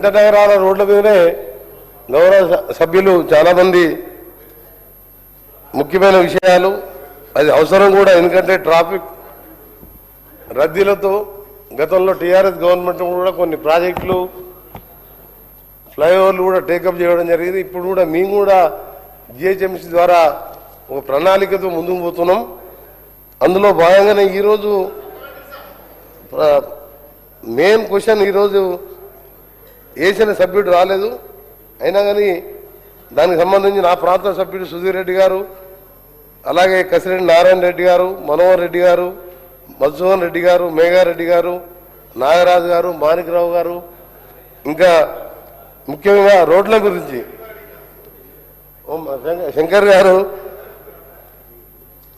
నగరాల రోడ్ల మీదనే గౌరవ సభ్యులు చాలా మంది ముఖ్యమైన విషయాలు అది అవసరం కూడా, ఎందుకంటే ట్రాఫిక్ రద్దీలతో గతంలో టీఆర్ఎస్ గవర్నమెంట్ కూడా కొన్ని ప్రాజెక్టులు ఫ్లైఓవర్లు కూడా టేకప్ చేయడం జరిగింది. ఇప్పుడు కూడా మేము కూడా జిహెచ్ఎంసీ ద్వారా ఒక ప్రణాళికతో ముందుకు పోతున్నాం. అందులో భాగంగానే ఈరోజు మెయిన్ క్వశ్చన్, ఈరోజు వేసిన సభ్యుడు రాలేదు, అయినా కానీ దానికి సంబంధించి నా ప్రాంత సభ్యుడు సుధీర్ రెడ్డి గారు, అలాగే కసిరెడ్డి నారాయణ రెడ్డి గారు, మనోహర్ రెడ్డి గారు, మధుసూదన్ రెడ్డి గారు, మేఘారెడ్డి గారు, నాగరాజు గారు, మాణిక్రావు గారు, ఇంకా ముఖ్యంగా రోడ్ల గురించి శంకర్ గారు.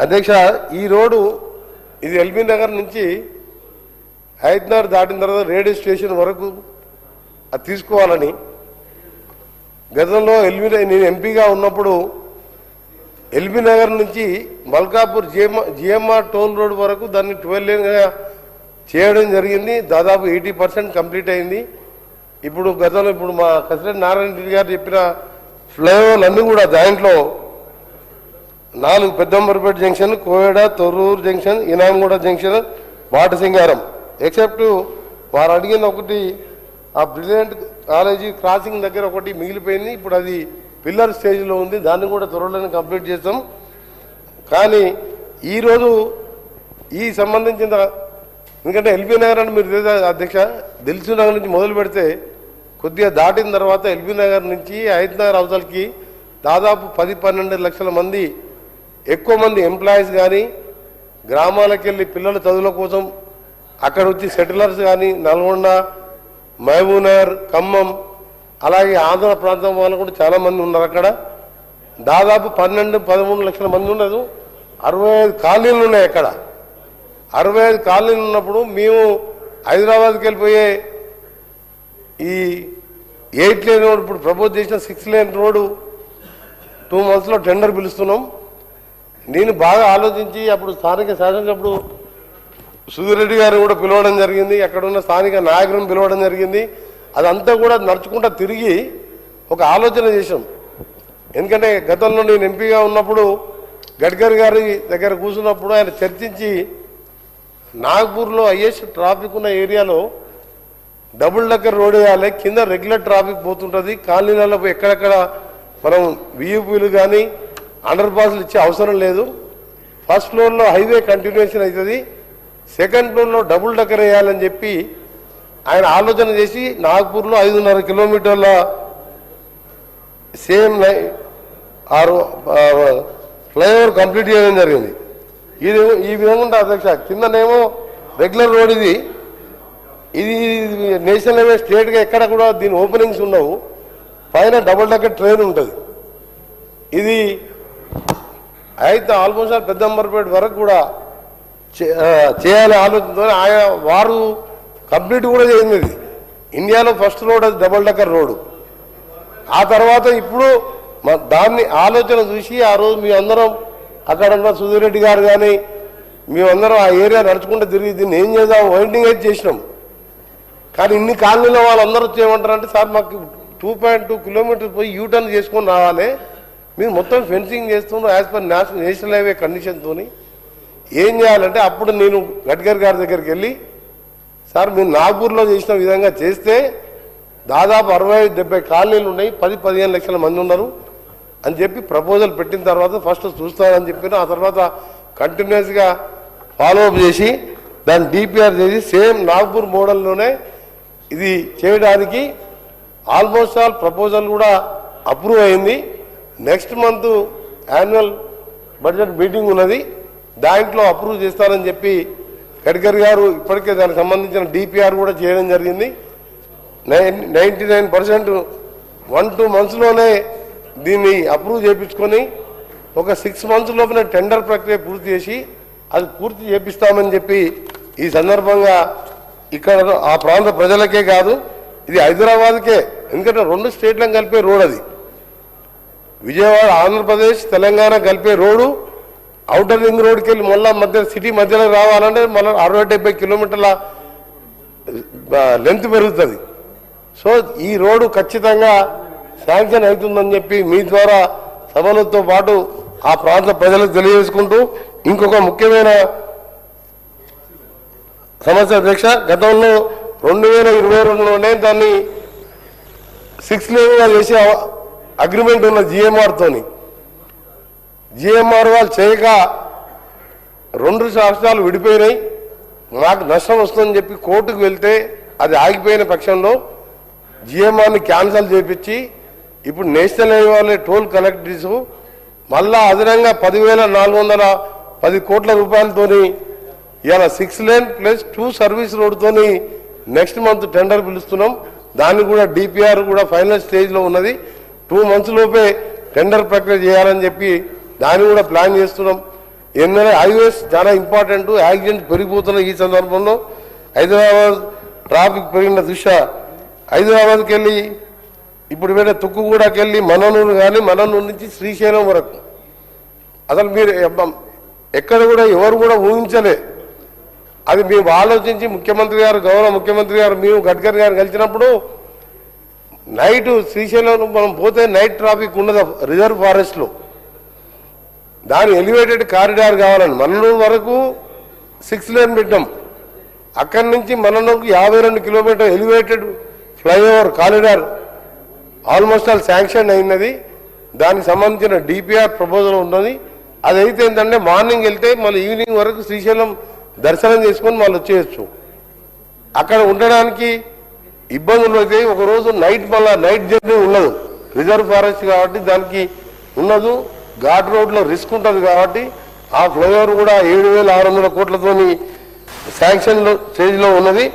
అధ్యక్ష, ఈ రోడ్డు ఇది ఎల్బీ నగర్ నుంచి హైదరాబాద్ దాటిన తర్వాత రేడియో స్టేషన్ వరకు అది తీసుకోవాలని గతంలో నేను ఎంపీగా ఉన్నప్పుడు ఎల్బీ నగర్ నుంచి మల్కాపూర్ జిఎంఆర్ టోల్ రోడ్ వరకు దాన్ని 12 లేన్గా చేయడం జరిగింది. దాదాపు 80% కంప్లీట్ అయింది. ఇప్పుడు మా కసిరెడ్డి నారాయణ రెడ్డి గారు చెప్పిన ఫ్లైఓవర్లు అన్నీ కూడా దాంట్లో 4 Peddamberpet junction, Koyada, Thorrur junction, Inamguda junction, Batasingaram, except వారు అడిగిన ఒకటి ఆ బ్రిలియంట్ కాలేజీ క్రాసింగ్ దగ్గర ఒకటి మిగిలిపోయింది. ఇప్పుడు అది పిల్లర్ స్టేజ్లో ఉంది, దాన్ని కూడా త్వరలోనే కంప్లీట్ చేస్తాం. కానీ ఈరోజు ఈ సంబంధించిన, ఎందుకంటే ఎల్బీ నగర్ అని మీరు అధ్యక్ష, దిల్సుఖ్ నగర్ నుంచి మొదలు పెడితే కొద్దిగా దాటిన తర్వాత ఎల్బీ నగర్ నుంచి హైదరాబాద్ అవతలకి దాదాపు 10-12 లక్షల మంది ఎక్కువ మంది ఎంప్లాయీస్ కానీ గ్రామాలకు వెళ్ళి పిల్లల చదువుల కోసం అక్కడ వచ్చి సెటిలర్స్ కానీ నల్గొండ, మహబూబ్నగర్, ఖమ్మం, అలాగే ఆంధ్ర ప్రాంతం వాళ్ళు కూడా చాలామంది ఉన్నారు. అక్కడ దాదాపు 12-13 లక్షల మంది ఉన్నారు. 65 కాలనీలు ఉన్నాయి. అక్కడ 65 కాలనీలు ఉన్నప్పుడు మేము హైదరాబాద్కి వెళ్ళిపోయే ఈ 8 లేన్ రోడ్ ఇప్పుడు ప్రపోజ్ చేసిన 6 లేన్ రోడ్డు 2 మంత్స్లో టెండర్ పిలుస్తున్నాం. నేను బాగా ఆలోచించి అప్పుడు స్థానిక శాసనసభ్యుడు సుధీర్ రెడ్డి గారు కూడా పిలవడం జరిగింది, అక్కడ ఉన్న స్థానిక నాయకులను పిలవడం జరిగింది. అదంతా కూడా నడుచుకుంటూ తిరిగి ఒక ఆలోచన చేశాం. ఎందుకంటే గతంలో నేను ఎంపీగా ఉన్నప్పుడు గడ్కరీ గారి దగ్గర కూర్చున్నప్పుడు ఆయన చర్చించి నాగ్పూర్లో హైయెస్ట్ ట్రాఫిక్ ఉన్న ఏరియాలో డబుల్ డెక్కర్ రోడ్ వేయాలి, కింద రెగ్యులర్ ట్రాఫిక్ పోతుంటుంది, కాలనీలలో ఎక్కడెక్కడ మనం వియూపీలు కానీ అండర్ పాస్లు ఇచ్చే అవసరం లేదు, ఫస్ట్ ఫ్లోర్లో హైవే కంటిన్యూషన్ అవుతుంది, సెకండ్ ఫ్లోర్లో డబుల్ డెక్కర్ వేయాలని చెప్పి ఆయన ఆలోచన చేసి నాగ్పూర్లో 5.5 కిలోమీటర్ల సేమ్ ఫ్లైఓవర్ కంప్లీట్ చేయడం జరిగింది. ఇది ఈ విధంగా ఉంటుంది అధ్యక్ష. కిందనేమో రెగ్యులర్ రోడ్, ఇది నేషనల్ హైవే స్టేట్గా ఎక్కడ కూడా దీని ఓపెనింగ్స్ ఉండవు, పైన డబుల్ డెక్కర్ ట్రైన్ ఉంటుంది. ఇది అయితే ఆల్మోస్ట్ పెద్దంబర్పేట వరకు కూడా చేయాలనే ఆలోచనతో ఆయన వారు కంప్లీట్ కూడా చేయింది. ఇది ఇండియాలో ఫస్ట్ రోడ్, అది డబుల్ డెక్కర్ రోడ్డు. ఆ తర్వాత ఇప్పుడు దాన్ని ఆలోచన చూసి ఆ రోజు మేమందరం అక్కడ ఉన్న సుధీర్ రెడ్డి గారు కానీ మేమందరం ఆ ఏరియా నడుచుకుంటూ తిరిగి దీన్ని ఏం చేద్దాం వైండింగ్ అయితే చేసినాం. కానీ ఇన్ని కాలనీలో వాళ్ళందరూ చేయమంటారంటే, సార్ మాకు 2.2 కిలోమీటర్స్ పోయి యూటర్న్ చేసుకొని రావాలి, మీరు మొత్తం ఫెన్సింగ్ చేస్తున్నారు యాజ్ పర్ నేషనల్ హైవే కండిషన్తో. ఏం చేయాలంటే అప్పుడు నేను గడ్కరీ గారి దగ్గరికి వెళ్ళి, సార్ మీరు నాగ్పూర్లో చేసిన విధంగా చేస్తే దాదాపు 60-70 కాలనీలు ఉన్నాయి, 10-15 లక్షల మంది ఉన్నారు అని చెప్పి ప్రపోజల్ పెట్టిన తర్వాత ఫస్ట్ చూస్తానని చెప్పిన, ఆ తర్వాత కంటిన్యూస్గా ఫాలోఅప్ చేసి దాన్ని డిపిఆర్ చేసి సేమ్ నాగ్పూర్ మోడల్లోనే ఇది చేయడానికి ఆల్మోస్ట్ ఆల్ ప్రపోజల్ కూడా అప్రూవ్ అయింది. Next month annual budget meeting ఉన్నది, దాంట్లో అప్రూవ్ చేస్తారని చెప్పి గడ్కరీ గారు ఇప్పటికే దానికి సంబంధించిన డిపిఆర్ కూడా చేయడం జరిగింది. 99% 1-2 మంత్స్లోనే దీన్ని అప్రూవ్ చేయించుకొని ఒక 6 మంత్స్ లోపల టెండర్ ప్రక్రియ పూర్తి చేసి అది పూర్తి చేపిస్తామని చెప్పి ఈ సందర్భంగా ఇక్కడ ఆ ప్రాంత ప్రజలకే కాదు, ఇది హైదరాబాద్కే, ఎందుకంటే 2 స్టేట్లను కలిపే రోడ్, అది విజయవాడ ఆంధ్రప్రదేశ్ తెలంగాణ కలిపే రోడ్డు. ఔటర్ రింగ్ రోడ్కి వెళ్ళి మళ్ళీ సిటీ మధ్యలో రావాలంటే మళ్ళీ 60-70 కిలోమీటర్ల లెంత్ పెరుగుతుంది. సో ఈ రోడ్డు ఖచ్చితంగా శాంక్షన్ అవుతుందని చెప్పి మీ ద్వారా సభలతో పాటు ఆ ప్రాంత ప్రజలకు తెలియజేసుకుంటూ ఇంకొక ముఖ్యమైన సమస్య అధ్యక్ష, గతంలో 2022లోనే దాన్ని 6 లేన్గా చేసే అగ్రిమెంట్ ఉన్న జిఎంఆర్తోని. జిఎంఆర్ వాళ్ళు చేయక 2 రాష్ట్రాలు విడిపోయినాయి, మాకు నష్టం వస్తుందని చెప్పి కోర్టుకు వెళ్తే అది ఆగిపోయిన పక్షంలో జిఎంఆర్ని క్యాన్సల్ చేపించి ఇప్పుడు నేషనల్ హైవే టోల్ కలెక్టర్స్ మళ్ళా అదనంగా 10,410 కోట్ల రూపాయలతోని ఇవాళ 6 లేన్ ప్లస్ 2 సర్వీస్ రోడ్తోని నెక్స్ట్ మంత్ టెండర్ పిలుస్తున్నాం. దాన్ని కూడా డిపిఆర్ కూడా ఫైనల్ స్టేజ్లో ఉన్నది. 2 months లోపే టెండర్ ప్రక్రియ చేయాలని చెప్పి దాన్ని కూడా ప్లాన్ చేస్తున్నాం. ఎందుకంటే హైవేస్ చాలా ఇంపార్టెంట్, యాక్సిడెంట్ పెరిగిపోతున్న ఈ సందర్భంలో హైదరాబాద్ ట్రాఫిక్ పెరిగిన దృష్ట్యా హైదరాబాద్కి వెళ్ళి ఇప్పుడు వేరే తుక్కుగూడకి వెళ్ళి మననూరు కానీ మననూరు నుంచి శ్రీశైలం వరకు అసలు మీరు ఎక్కడ కూడా ఎవరు కూడా ఊహించలే. అది మేము ఆలోచించి ముఖ్యమంత్రి గారు, గౌరవ ముఖ్యమంత్రి గారు, మేము గడ్కరీ గారు కలిసినప్పుడు నైట్ శ్రీశైలం మనం పోతే నైట్ ట్రాఫిక్ ఉండదు రిజర్వ్ ఫారెస్ట్లో. దాని ఎలివేటెడ్ కారిడార్ కావాలని మననూరు వరకు 6 లేన్ పెట్టాం. అక్కడి నుంచి మననూరుకు 52 kilometre elevated flyover corridor almost all sanction అయినది. దానికి సంబంధించిన డిపిఆర్ ప్రపోజల్ ఉన్నది. అదైతే ఏంటంటే మార్నింగ్ వెళ్తే మళ్ళీ ఈవినింగ్ వరకు శ్రీశైలం దర్శనం చేసుకొని మళ్ళీ వచ్చేయచ్చు. అక్కడ ఉండడానికి ఇబ్బందులు అయితే ఒకరోజు నైట్ మళ్ళీ నైట్ జర్నీ ఉండదు, రిజర్వ్ ఫారెస్ట్ కాబట్టి దానికి ఉండదు. ఘాట్ రోడ్లో రిస్క్ ఉంటుంది కాబట్టి ఆ ఫ్లైఓవర్ కూడా 7,600 కోట్లతోని శాంక్షన్ స్టేజ్లో ఉన్నది.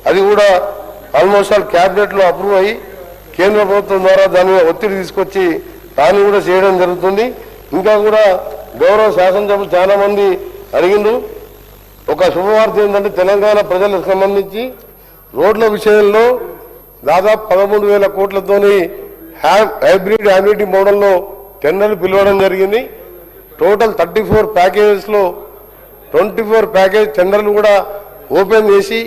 అది కూడా ఆల్మోస్ట్ ఆల్ క్యాబినెట్లో అప్రూవ్ అయ్యి కేంద్ర ప్రభుత్వం ద్వారా దాని మీద ఒత్తిడి తీసుకొచ్చి దాన్ని కూడా చేయడం జరుగుతుంది. ఇంకా కూడా గౌరవ శాసనసభ్యులు చాలా మంది అడిగిండ్రు. ఒక శుభవార్త ఏంటంటే తెలంగాణ ప్రజలకు సంబంధించి రోడ్ల విషయంలో దాదాపు 13,000 కోట్లతోని హైబ్రిడ్ యాన్యుటీ మోడల్లో టెండర్లు పిలవడం జరిగింది. టోటల్ 34 ప్యాకేజెస్లో 24 ప్యాకేజ్ టెండర్లు కూడా ఓపెన్ చేసి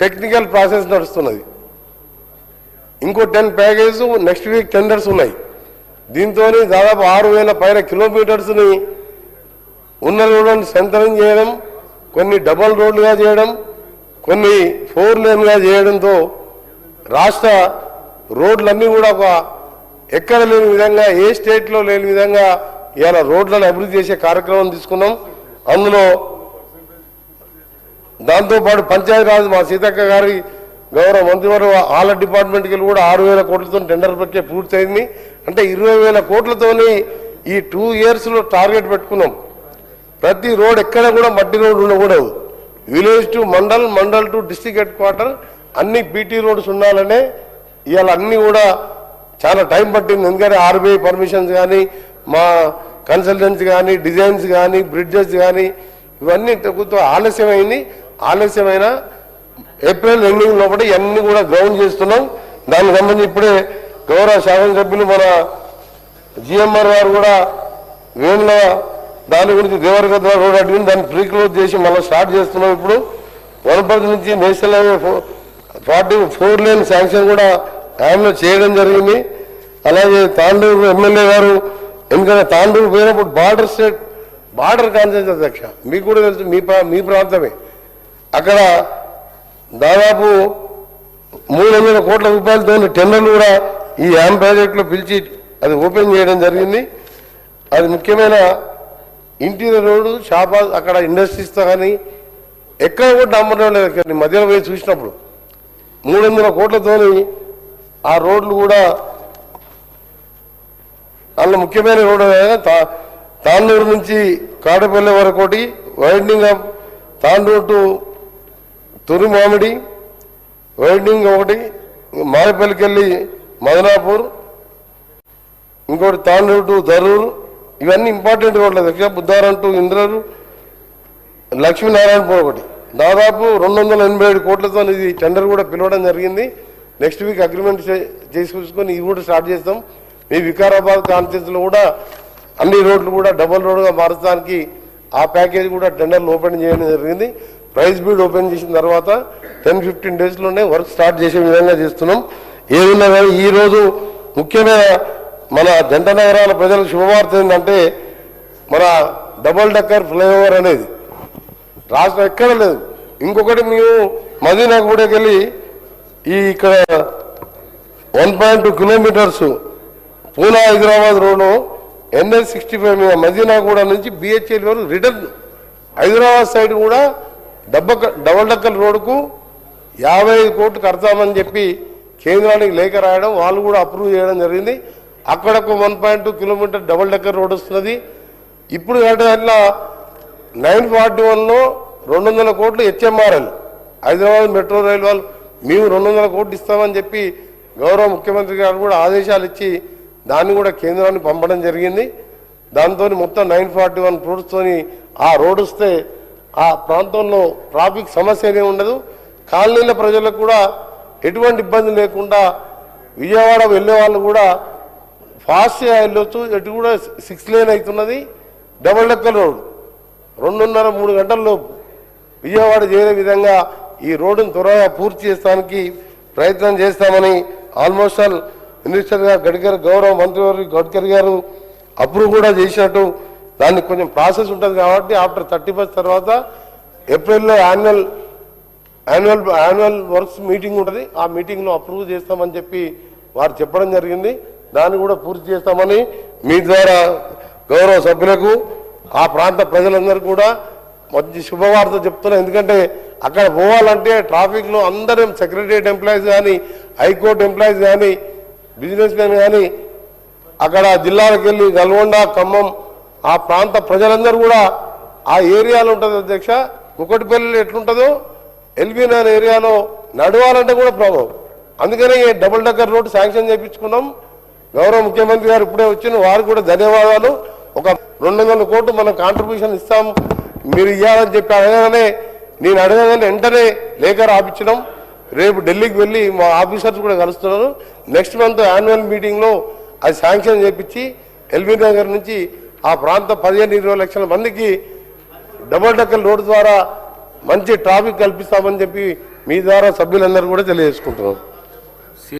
టెక్నికల్ ప్రాసెస్ నడుస్తున్నది. ఇంకో 10 ప్యాకేజ్ నెక్స్ట్ వీక్ టెండర్స్ ఉన్నాయి. దీంతో దాదాపు 6,000 పైన కిలోమీటర్స్ని ఉన్న రోడ్లను సెంటరింగ్ చేయడం, కొన్ని డబల్ రోడ్లుగా చేయడం, కొన్ని 4 లేన్గా చేయడంతో రాష్ట్ర రోడ్లన్నీ కూడా ఒక ఎక్కడ లేని విధంగా, ఏ స్టేట్లో లేని విధంగా ఇవాళ రోడ్లను అభివృద్ధి చేసే కార్యక్రమం తీసుకున్నాం. అందులో దాంతోపాటు పంచాయతీరాజ్ మా సీతక్క గారి గౌరవ మంత్రివర్గ ఆల డిపార్ట్మెంట్కి వెళ్ళి కూడా 6,000 కోట్లతో టెండర్ ప్రక్రియ పూర్తయింది. అంటే 20,000 కోట్లతోని ఈ 2 yearsలో టార్గెట్ పెట్టుకున్నాం. ప్రతి రోడ్ ఎక్కడ కూడా మట్టి రోడ్డు ఉండకూడదు. Village to mandal, mandal to district head quarter అన్ని బీటీ రోడ్స్ ఉండాలనే ఇవాళ అన్నీ కూడా చాలా టైం పట్టింది. ఎందుకంటే ఆర్బీఐ పర్మిషన్స్ కానీ, మా కన్సల్టెన్సీ కానీ, డిజైన్స్ కానీ, బ్రిడ్జెస్ కానీ ఇవన్నీ కొంచెం ఆలస్యమైంది. ఆలస్యమైన ఏప్రిల్ ఎండింగ్ లోపల ఇవన్నీ కూడా గ్రౌండ్ చేస్తున్నాం. దానికి సంబంధించి ఇప్పుడే గౌరవ శాసనసభ్యులు మన జిఎంఆర్ గారు కూడా వేళ్ళ దాని గురించి దేవరగద్ర రోడ్ అడిగింది, దాన్ని ప్రీక్లోజ్ చేసి మళ్ళీ స్టార్ట్ చేస్తున్నాం. ఇప్పుడు వనపర్తి నుంచి నేషనల్ హైవే 44 లేన్ శాంక్షన్ కూడా ఆయనలో చేయడం జరిగింది. అలాగే తాండూరు ఎమ్మెల్యే గారు, ఎందుకంటే తాండూరు పోయినప్పుడు బార్డర్ స్టేట్, బార్డర్ కాన్సెన్స్ అధ్యక్ష మీకు కూడా తెలుసు, మీ ప్రాంతమే. అక్కడ దాదాపు 300 కోట్ల రూపాయలతో టెండర్లు కూడా ఈ యామ్ ప్రాజెక్టులో పిలిచి అది ఓపెన్ చేయడం జరిగింది. అది ముఖ్యమైన ఇంటీరియర్ రోడ్డు, షాపా, అక్కడ ఇండస్ట్రీస్తో కానీ ఎక్కడ కూడా నమ్మడం లేదు. అక్కడ మధ్యలో పోయి చూసినప్పుడు 300 కోట్లతోని ఆ రోడ్లు కూడా అందులో ముఖ్యమైన రోడ్డు తాండూరు నుంచి కాడపల్లి వరకు ఒకటి, widening of Tandur to Turimamidi widening ఒకటి, మారేపల్లికి వెళ్ళి మదనాపూర్, ఇంకోటి తాండూరు టు దరూరు. ఇవన్నీ ఇంపార్టెంట్ రోడ్లు దగ్గర. బుద్ధారం టు ఇంద్రరు, లక్ష్మీనారాయణపూర్ ఒకటి. దాదాపు 287 కోట్లతో ఇది టెండర్ కూడా పిలవడం జరిగింది. నెక్స్ట్ వీక్ అగ్రిమెంట్ చేసుకొని ఇది కూడా స్టార్ట్ చేస్తాం. మీ వికారాబాద్ కాన్స్టిట్యూన్సీలో కూడా అన్ని రోడ్లు కూడా డబల్ రోడ్డుగా మారడానికి ఆ ప్యాకేజ్ కూడా టెండర్లు ఓపెన్ చేయడం జరిగింది. ప్రైస్ బీడ్ ఓపెన్ చేసిన తర్వాత 10-15 డేస్లోనే వర్క్ స్టార్ట్ చేసే విధంగా చేస్తున్నాం. ఏదైనా కానీ ఈరోజు ముఖ్యమైన మన జంట నగరాల ప్రజలకు శుభవార్త ఏంటంటే మన డబుల్ డెక్కర్ ఫ్లైఓవర్ అనేది రాష్ట్రం ఎక్కడ లేదు. ఇంకొకటి మేము మదీనాగూడకి వెళ్ళి ఈ ఇక్కడ 1.2 kilometres Poona Hyderabad road NH65 మీద మదీనాగూడ నుంచి BHL వరకు రిటర్న్ హైదరాబాద్ సైడ్ కూడా డబుల్ డెక్కర్ రోడ్డుకు 55 కోట్లు కడతామని చెప్పి కేంద్రానికి లేఖ రాయడం, వాళ్ళు కూడా అప్రూవ్ చేయడం జరిగింది. అక్కడకు 1.2 కిలోమీటర్ డబుల్ డెక్కర్ రోడ్ వస్తున్నది. ఇప్పుడు అట్లా 941లో 200 కోట్లు HMRL హైదరాబాద్ మెట్రో రైల్ వాళ్ళు మేము 200 కోట్లు ఇస్తామని చెప్పి గౌరవ ముఖ్యమంత్రి గారు కూడా ఆదేశాలు ఇచ్చి దాన్ని కూడా కేంద్రాన్ని పంపడం జరిగింది. దాంతో మొత్తం 941 క్రోర్స్తోని ఆ రోడ్ వస్తే ఆ ప్రాంతంలో ట్రాఫిక్ సమస్య ఏమీ ఉండదు. కాలనీల ప్రజలకు కూడా ఎటువంటి ఇబ్బంది లేకుండా విజయవాడ వెళ్ళే వాళ్ళు కూడా ఫాస్ట్గా వెళ్ళొచ్చు. ఎటు కూడా 6 లేన్ అవుతున్నది. డబుల్ డెక్కర్ రోడ్ 2.5-3 గంటల్లో విజయవాడ చేరే విధంగా ఈ రోడ్డును త్వరగా పూర్తి చేస్తానికి ప్రయత్నం చేస్తామని ఆల్మోస్ట్ ఆల్ మినిస్టర్ గారు గౌరవ మంత్రివర్గ గడ్కరీ గారు అప్రూవ్ కూడా చేసినట్టు. దానికి కొంచెం ప్రాసెస్ ఉంటుంది కాబట్టి ఆఫ్టర్ 31 తర్వాత ఏప్రిల్లో యాన్యువల్ వర్క్స్ మీటింగ్ ఉంటుంది. ఆ మీటింగ్లో అప్రూవ్ చేస్తామని చెప్పి వారు చెప్పడం జరిగింది. దాన్ని కూడా పూర్తి చేస్తామని మీ ద్వారా గౌరవ సభ్యులకు ఆ ప్రాంత ప్రజలందరూ కూడా మంచి శుభవార్త చెప్తున్నా. ఎందుకంటే అక్కడ పోవాలంటే ట్రాఫిక్లో అందరం సెక్రటరియట్ ఎంప్లాయీస్ కానీ, హైకోర్టు ఎంప్లాయీస్ కానీ, బిజినెస్ మ్యాన్ కానీ, అక్కడ జిల్లాలకు వెళ్ళి నల్గొండ, ఖమ్మం ఆ ప్రాంత ప్రజలందరూ కూడా ఆ ఏరియాలో ఉంటుంది అధ్యక్ష. కుకటిపల్లి ఎట్లుంటుందో LB నగర్ ఏరియాలో నడవాలంటే కూడా ప్రాబ్లం. అందుకనే డబుల్ డెక్కర్ రోడ్డు శాంక్షన్ చేయించుకున్నాం. గౌరవ ముఖ్యమంత్రి గారు ఇప్పుడే వచ్చిన వారు కూడా ధన్యవాదాలు. ఒక 200 కోట్లు మనం కాంట్రిబ్యూషన్ ఇస్తాం మీరు ఇవ్వాలని చెప్పి అడగగానే నేను అడగగానే వెంటనే లేఖ రాపించడం. రేపు ఢిల్లీకి వెళ్ళి మా ఆఫీసర్స్ కూడా కలుస్తున్నారు. నెక్స్ట్ మంత్ యాన్యువల్ మీటింగ్లో అది శాంక్షన్ చేయించి LB నగర్ నుంచి ఆ ప్రాంత 15-20 లక్షల మందికి డబుల్ డెక్కర్ రోడ్డు ద్వారా మంచి ట్రాఫిక్ కల్పిస్తామని చెప్పి మీ ద్వారా సభ్యులందరూ కూడా తెలియజేసుకుంటున్నాం.